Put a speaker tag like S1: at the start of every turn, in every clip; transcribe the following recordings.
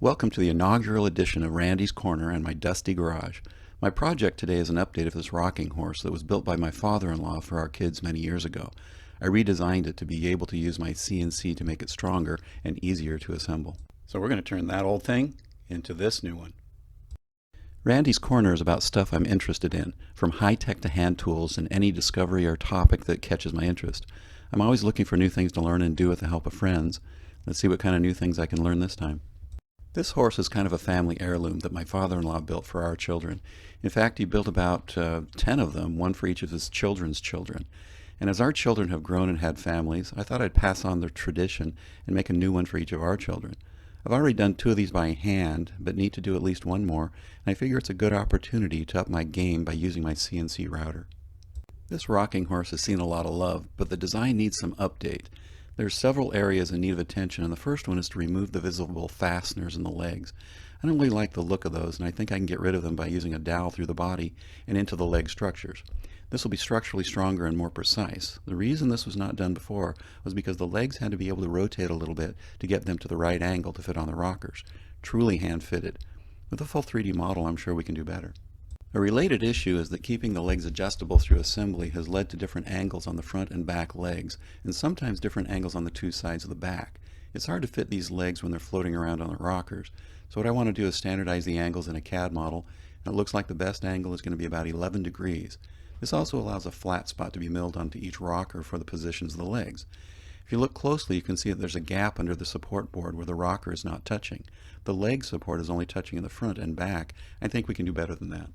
S1: Welcome to the inaugural edition of Randy's Corner and my dusty garage. My project today is an update of this rocking horse that was built by my father-in-law for our kids many years ago. I redesigned it to be able to use my CNC to make it stronger and easier to assemble. So we're going to turn that old thing into this new one. Randy's Corner is about stuff I'm interested in, from high-tech to hand tools and any discovery or topic that catches my interest. I'm always looking for new things to learn and do with the help of friends. Let's see what kind of new things I can learn this time. This horse is kind of a family heirloom that my father-in-law built for our children. In fact, he built about 10 of them, one for each of his children's children. And as our children have grown and had families, I thought I'd pass on the tradition and make a new one for each of our children. I've already done 2 of these by hand, but need to do at least one more, and I figure it's a good opportunity to up my game by using my CNC router. This rocking horse has seen a lot of love, but the design needs some update. There are several areas in need of attention, and the first one is to remove the visible fasteners in the legs. I don't really like the look of those, and I think I can get rid of them by using a dowel through the body and into the leg structures. This will be structurally stronger and more precise. The reason this was not done before was because the legs had to be able to rotate a little bit to get them to the right angle to fit on the rockers. Truly hand-fitted. With a full 3D model, I'm sure we can do better. A related issue is that keeping the legs adjustable through assembly has led to different angles on the front and back legs, and sometimes different angles on the 2 sides of the back. It's hard to fit these legs when they're floating around on the rockers, so what I want to do is standardize the angles in a CAD model, and it looks like the best angle is going to be about 11 degrees. This also allows a flat spot to be milled onto each rocker for the positions of the legs. If you look closely, you can see that there's a gap under the support board where the rocker is not touching. The leg support is only touching in the front and back. I think we can do better than that.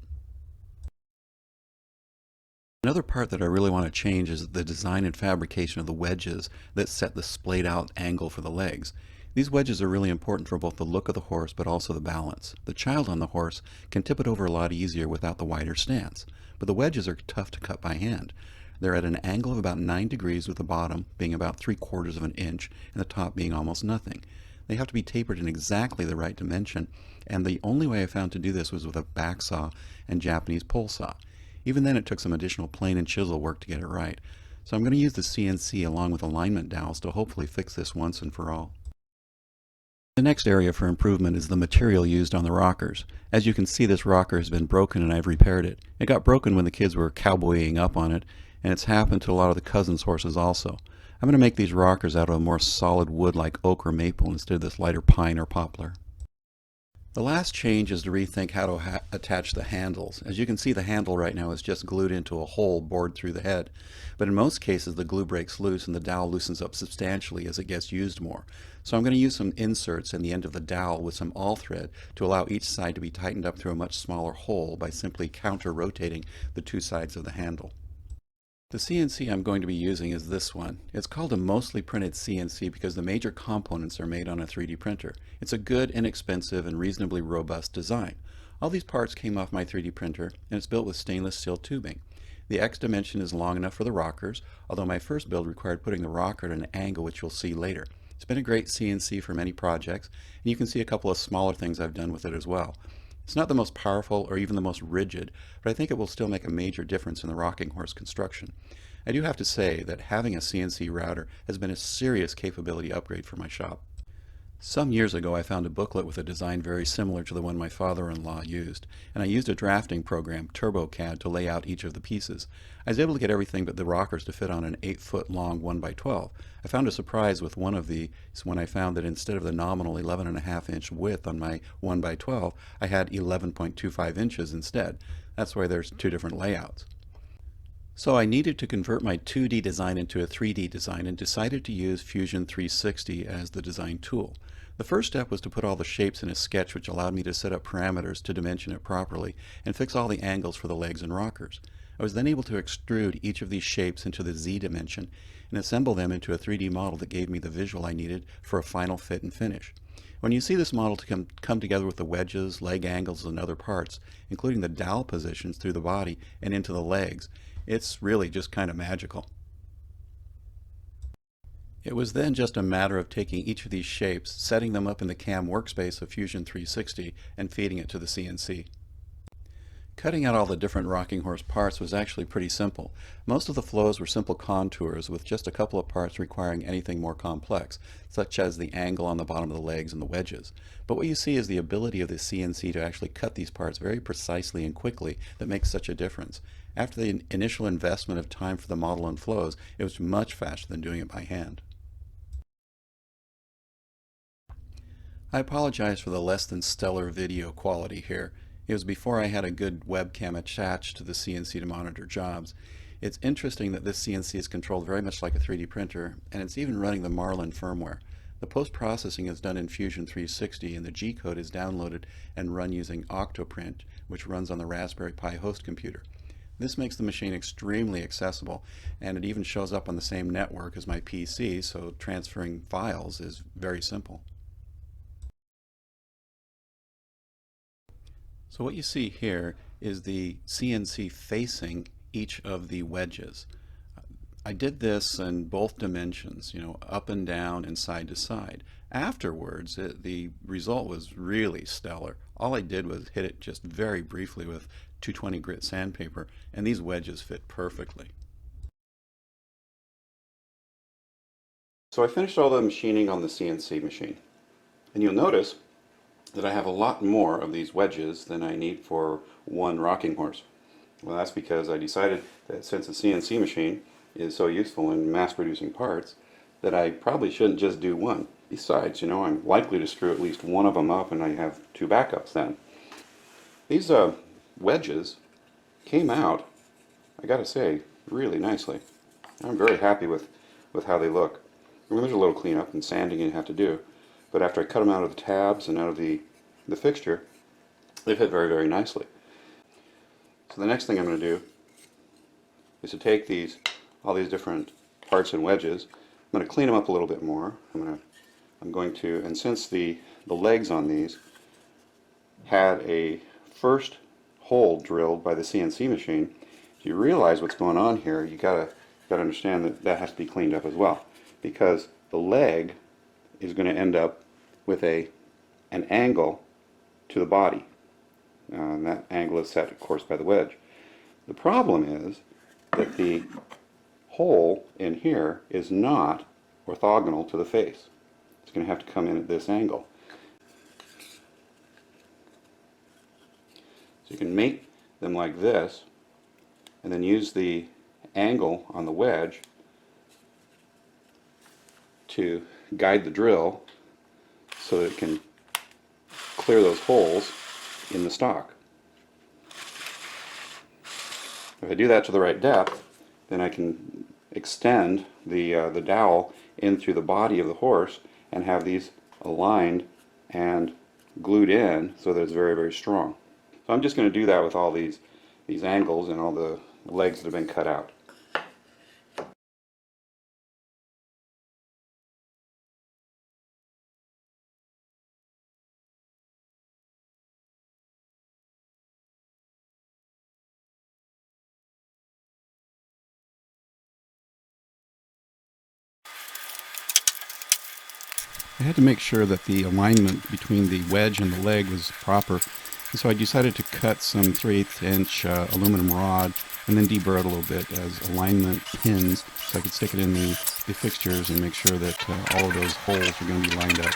S1: Another part that I really want to change is the design and fabrication of the wedges that set the splayed out angle for the legs. These wedges are really important for both the look of the horse but also the balance. The child on the horse can tip it over a lot easier without the wider stance, but the wedges are tough to cut by hand. They're at an angle of about 9 degrees with the bottom being about 3/4 of an inch and the top being almost nothing. They have to be tapered in exactly the right dimension, and the only way I found to do this was with a back saw and Japanese pole saw. Even then it took some additional plane and chisel work to get it right. So I'm going to use the CNC along with alignment dowels to hopefully fix this once and for all. The next area for improvement is the material used on the rockers. As you can see, this rocker has been broken and I've repaired it. It got broken when the kids were cowboying up on it, and it's happened to a lot of the cousins' horses also. I'm going to make these rockers out of a more solid wood like oak or maple instead of this lighter pine or poplar. The last change is to rethink how to attach the handles. As you can see, the handle right now is just glued into a hole bored through the head, but in most cases the glue breaks loose and the dowel loosens up substantially as it gets used more. So I'm going to use some inserts in the end of the dowel with some all thread to allow each side to be tightened up through a much smaller hole by simply counter-rotating the 2 sides of the handle. The CNC I'm going to be using is this one. It's called a mostly printed CNC because the major components are made on a 3D printer. It's a good, inexpensive, and reasonably robust design. All these parts came off my 3D printer, and it's built with stainless steel tubing. The X dimension is long enough for the rockers, although my first build required putting the rocker at an angle, which you'll see later. It's been a great CNC for many projects, and you can see a couple of smaller things I've done with it as well. It's not the most powerful or even the most rigid, but I think it will still make a major difference in the rocking horse construction. I do have to say that having a CNC router has been a serious capability upgrade for my shop. Some years ago I found a booklet with a design very similar to the one my father-in-law used, and I used a drafting program, TurboCAD, to lay out each of the pieces. I was able to get everything but the rockers to fit on an 8-foot long 1x12. I found a surprise with one of these when I found that instead of the nominal 11.5-inch width on my 1x12, I had 11.25 inches instead. That's why there's 2 different layouts. So I needed to convert my 2D design into a 3D design and decided to use Fusion 360 as the design tool. The first step was to put all the shapes in a sketch, which allowed me to set up parameters to dimension it properly and fix all the angles for the legs and rockers. I was then able to extrude each of these shapes into the Z dimension and assemble them into a 3D model that gave me the visual I needed for a final fit and finish. When you see this model come together with the wedges, leg angles, and other parts, including the dowel positions through the body and into the legs, it's really just kind of magical. It was then just a matter of taking each of these shapes, setting them up in the CAM workspace of Fusion 360, and feeding it to the CNC. Cutting out all the different rocking horse parts was actually pretty simple. Most of the flows were simple contours with just a couple of parts requiring anything more complex, such as the angle on the bottom of the legs and the wedges. But what you see is the ability of the CNC to actually cut these parts very precisely and quickly that makes such a difference. After the initial investment of time for the model and flows, it was much faster than doing it by hand. I apologize for the less than stellar video quality here. It was before I had a good webcam attached to the CNC to monitor jobs. It's interesting that this CNC is controlled very much like a 3D printer, and it's even running the Marlin firmware. The post-processing is done in Fusion 360, and the G-code is downloaded and run using Octoprint, which runs on the Raspberry Pi host computer. This makes the machine extremely accessible, and it even shows up on the same network as my PC, so transferring files is very simple. So what you see here is the CNC facing each of the wedges. I did this in both dimensions, up and down and side to side. Afterwards, the result was really stellar. All I did was hit it just very briefly with 220 grit sandpaper, and these wedges fit perfectly. So I finished all the machining on the CNC machine, and you'll notice that I have a lot more of these wedges than I need for one rocking horse. Well, that's because I decided that since the CNC machine is so useful in mass producing parts, that I probably shouldn't just do one. Besides, I'm likely to screw at least one of them up, and I have two backups then. These wedges came out, I gotta say, really nicely. I'm very happy with how they look. I mean, there's a little cleanup and sanding you have to do, but after I cut them out of the tabs and out of the fixture, they fit very, very nicely. So the next thing I'm going to do is to take all these different parts and wedges. I'm going to clean them up a little bit more. I'm going to, and since the legs on these had a first hole drilled by the CNC machine, if you realize what's going on here, you gotta understand that has to be cleaned up as well, because the leg is going to end up with an angle to the body. And that angle is set, of course, by the wedge. The problem is that the hole in here is not orthogonal to the face. It's going to have to come in at this angle. So you can make them like this, and then use the angle on the wedge to guide the drill so that it can clear those holes in the stock. If I do that to the right depth, then I can extend the dowel in through the body of the horse and have these aligned and glued in so that it's very, very strong. So I'm just going to do that with all these angles and all the legs that have been cut out. I had to make sure that the alignment between the wedge and the leg was proper, and so I decided to cut some 3/8 inch aluminum rod and then deburr it a little bit as alignment pins so I could stick it in the fixtures and make sure that all of those holes are going to be lined up.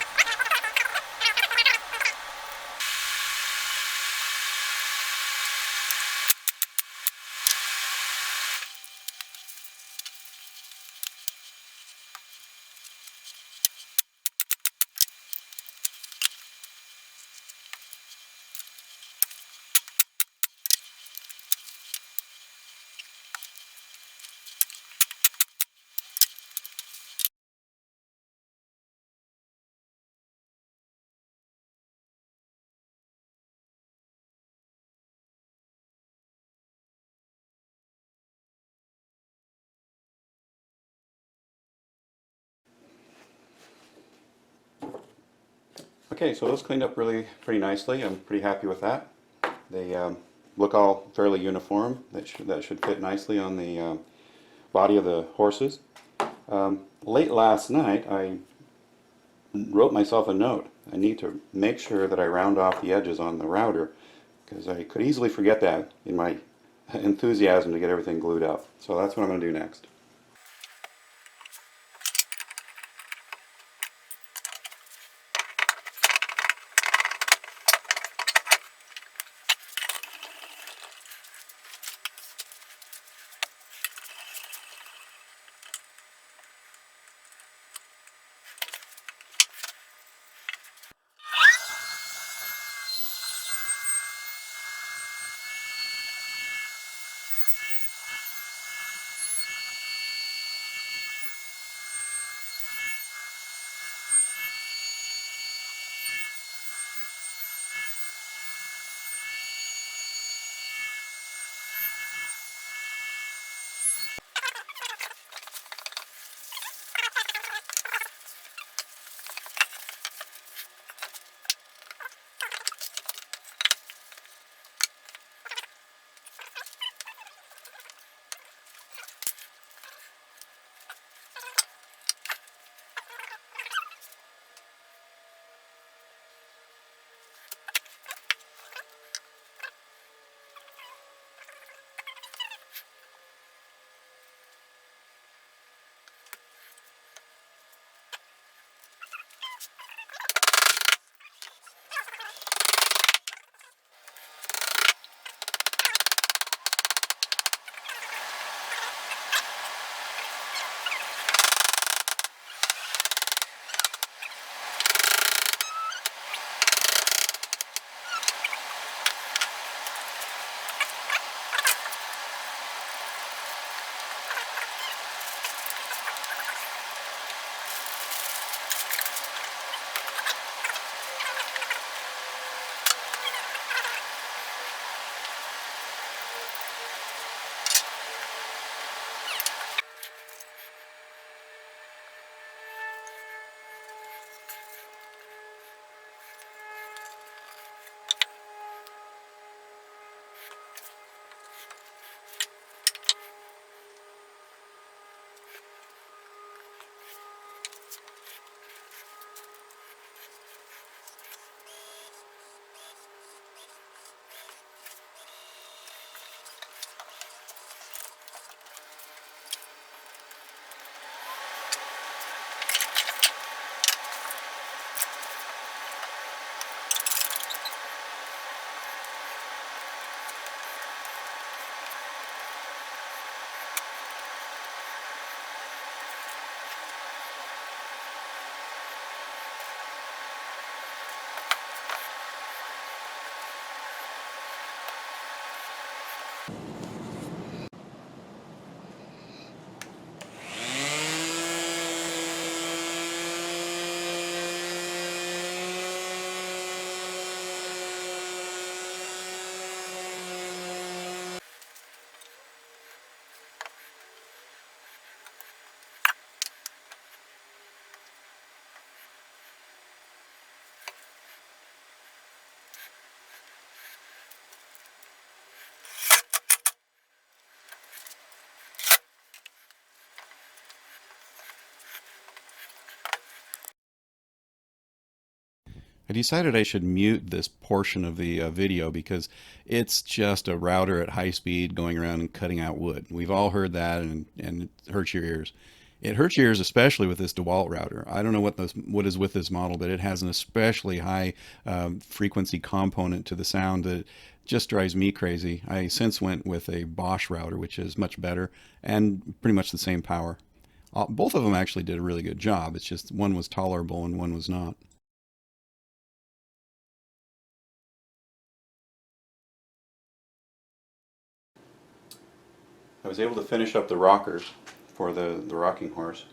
S1: Okay, so those cleaned up really pretty nicely. I'm pretty happy with that. They look all fairly uniform. That should fit nicely on the body of the horses. Late last night, I wrote myself a note. I need to make sure that I round off the edges on the router, because I could easily forget that in my enthusiasm to get everything glued up. So that's what I'm going to do next. I decided I should mute this portion of the video because it's just a router at high speed going around and cutting out wood. We've all heard that, and it hurts your ears. It hurts your ears especially with this DeWalt router. I don't know what is with this model, but it has an especially high frequency component to the sound that just drives me crazy. I since went with a Bosch router, which is much better and pretty much the same power. Both of them actually did a really good job. It's just one was tolerable and one was not. I was able to finish up the rockers for the rocking horse,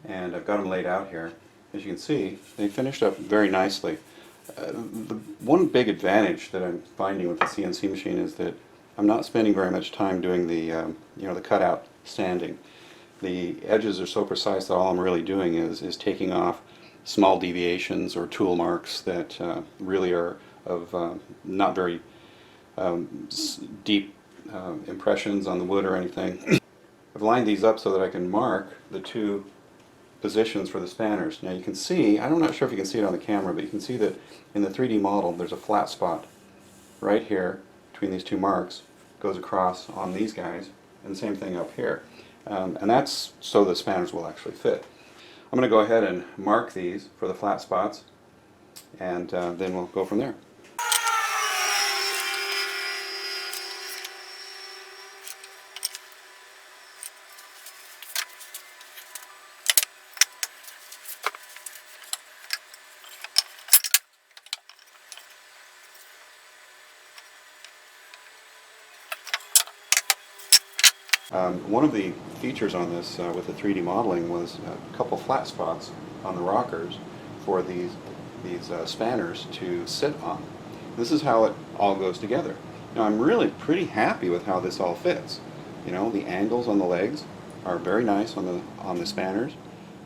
S1: and I've got them laid out here. As you can see, they finished up very nicely. The one big advantage that I'm finding with the CNC machine is that I'm not spending very much time doing the the cutout sanding. The edges are so precise that all I'm really doing is taking off small deviations or tool marks that really are of not very deep impressions on the wood or anything. I've lined these up so that I can mark the two positions for the spanners. Now you can see, I'm not sure if you can see it on the camera, but you can see that in the 3D model there's a flat spot right here between these two marks goes across on these guys, and the same thing up here. And that's so the spanners will actually fit. I'm going to go ahead and mark these for the flat spots, and then we'll go from there. One of the features on this with the 3D modeling was a couple flat spots on the rockers for these spanners to sit on. This is how it all goes together. Now I'm really pretty happy with how this all fits. You know, the angles on the legs are very nice on the spanners,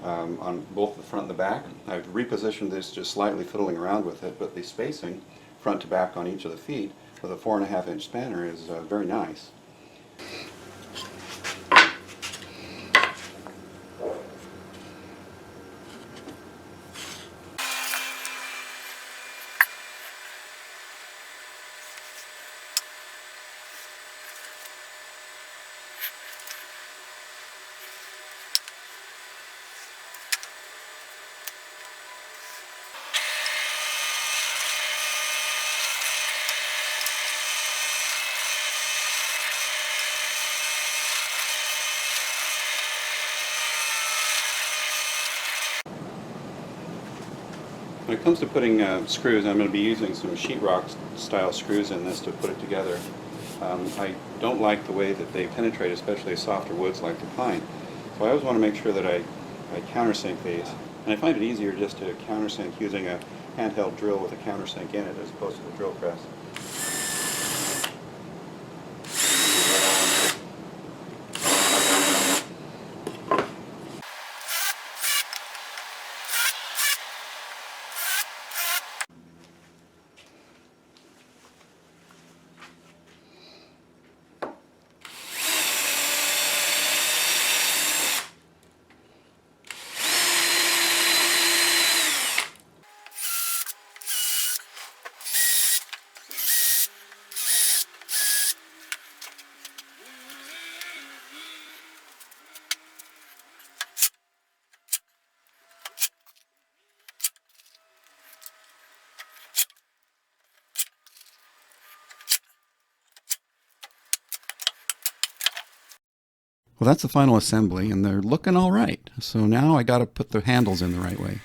S1: on both the front and the back. I've repositioned this just slightly fiddling around with it, but the spacing front to back on each of the feet with a 4.5-inch spanner is very nice. When it comes to putting screws, I'm going to be using some sheetrock style screws in this to put it together. I don't like the way that they penetrate, especially softer woods like the pine. So I always want to make sure that I countersink these. And I find it easier just to countersink using a handheld drill with a countersink in it as opposed to the drill press. Well, that's the final assembly, and they're looking all right. So now I got to put the handles in the right way.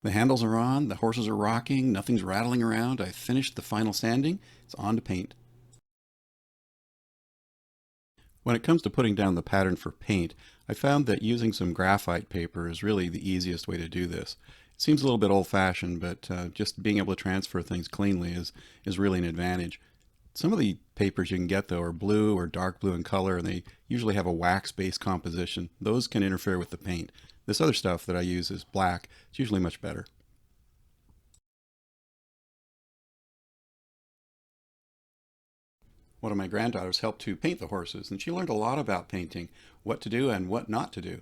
S1: The handles are on, the horses are rocking, nothing's rattling around. I finished the final sanding. It's on to paint. When it comes to putting down the pattern for paint, I found that using some graphite paper is really the easiest way to do this. It seems a little bit old-fashioned, but just being able to transfer things cleanly is really an advantage. Some of the papers you can get, though, are blue or dark blue in color, and they usually have a wax-based composition. Those can interfere with the paint. This other stuff that I use is black. It's usually much better. One of my granddaughters helped to paint the horses, and she learned a lot about painting, what to do and what not to do.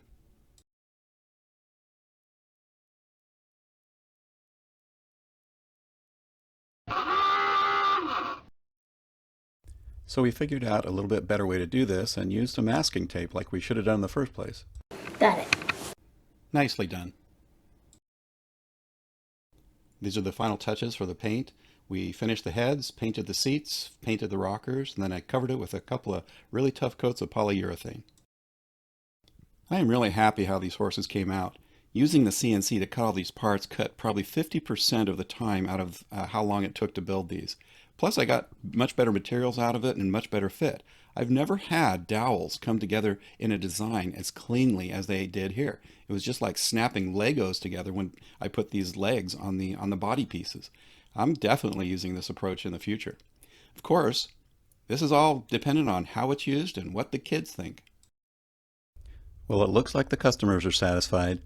S1: So we figured out a little bit better way to do this and used a masking tape like we should have done in the first place.
S2: Got it.
S1: Nicely done. These are the final touches for the paint. We finished the heads, painted the seats, painted the rockers, and then I covered it with a couple of really tough coats of polyurethane. I am really happy how these horses came out. Using the CNC to cut all these parts cut probably 50% of the time out of how long it took to build these. Plus I got much better materials out of it and much better fit. I've never had dowels come together in a design as cleanly as they did here. It was just like snapping Legos together when I put these legs on the body pieces. I'm definitely using this approach in the future. Of course, this is all dependent on how it's used and what the kids think. Well, it looks like the customers are satisfied.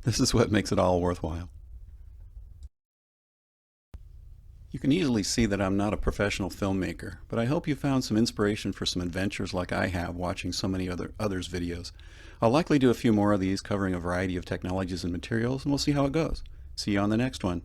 S1: This is what makes it all worthwhile. You can easily see that I'm not a professional filmmaker, but I hope you found some inspiration for some adventures like I have watching so many others' videos. I'll likely do a few more of these covering a variety of technologies and materials, and we'll see how it goes. See you on the next one.